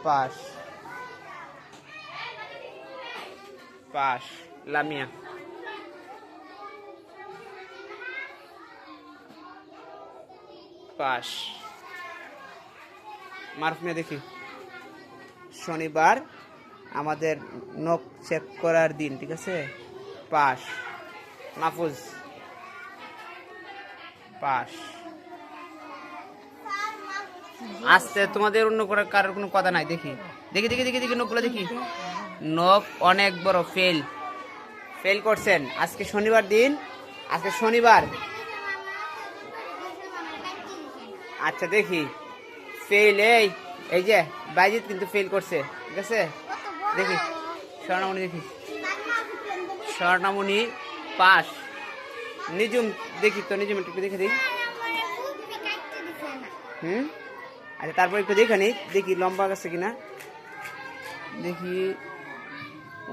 পাশ, পাশ, লামিয়া, পাশ। মারফুনে দেখি, শনিবার আমাদের নখ চেক করার দিন, ঠিক আছে, পাশ। মাহফুজ, পাশ। আস্তে, তোমাদের অন্য করে কারোর কোনো কথা নাই। দেখি দেখি দেখি দেখি দেখি নখগুলো দেখি। নখ অনেক বড়, ফেল, ফেল করছেন। আজকে শনিবার দিন, আজকে শনিবার। আচ্ছা দেখি, ফেল। এই যে বাইজিৎ কিন্তু ফেল করছে, ঠিক আছে। দেখি স্বর্ণামণি, দেখি স্বর্ণামণি পাস। নিজুম দেখি তো, নিজুম একটু দেখে দিই। আচ্ছা তারপর একটু দেখে নি, দেখি লম্বা আছে কিনা। দেখি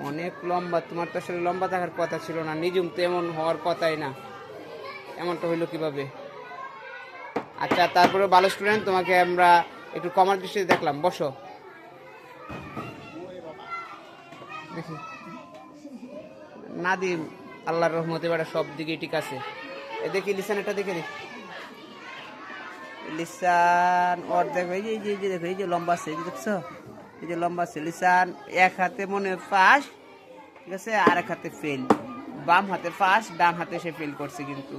অনেক লম্বা, তোমার তো আসলে লম্বা থাকার কথা ছিল না। নিজুম তো এমন হওয়ার কথাই না, এমনটা হইলো কিভাবে? আচ্ছা তারপরে ভালো স্টুডেন্ট, তোমাকে আমরা একটু কমার দৃষ্টিতে দেখলাম, বসো। দেখি নাদিম, আল্লাহর রহমতে বেটা সব দিকে ঠিক আছে। এ দেখি লিসান, এটা দেখে দেখি লিসান অর্ধেক। এই যে এই যে দেখো, এই যে লম্বা আছে, এই যে দেখছো, এই যে লম্বা আছে। লিসান এক হাতে মনে ফাঁস, ঠিক আছে, আর এক হাতে ফেল। বাম হাতে ফাঁস, ডান হাতে সে ফেল করছে কিন্তু,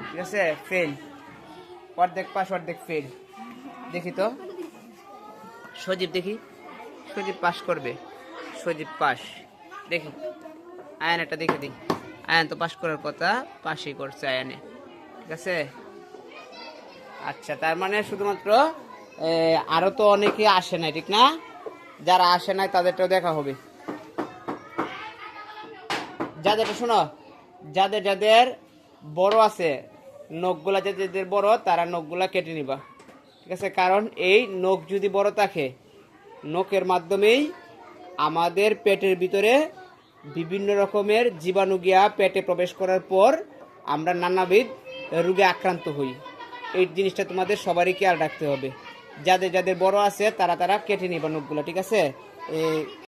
ঠিক আছে, ফেল। অর্ধেক পাস, অর্ধেক ফেল। দেখি তো সজীব, দেখি সজীব পাস করবে, সজীব পাস। দেখি আয়ান, একটা দেখে দিই। আয়ান তো পাস করার কথা, পাসই করছে আয়ানে, ঠিক আছে। আচ্ছা তার মানে শুধুমাত্র আরো তো অনেকে আসে নাই, ঠিক না? যারা আসে নাই তাদেরটাও দেখা হবে। যাদের শোনো, যাদের যাদের বড় আছে নখগুলা, যাদের বড় তারা নখগুলা কেটে নিবা, ঠিক আছে। কারণ এই নখ যদি বড় থাকে, নখের মাধ্যমেই আমাদের পেটের ভিতরে বিভিন্ন রকমের জীবাণু গিয়া পেটে প্রবেশ করার পর আমরা নানাবিধ রোগে আক্রান্ত হই। এই জিনিসটা তোমাদের সবারই খেয়াল রাখতে হবে। যাদের যাদের বড় আছে তারা তারা কেটে নিবা নখগুলা, ঠিক আছে।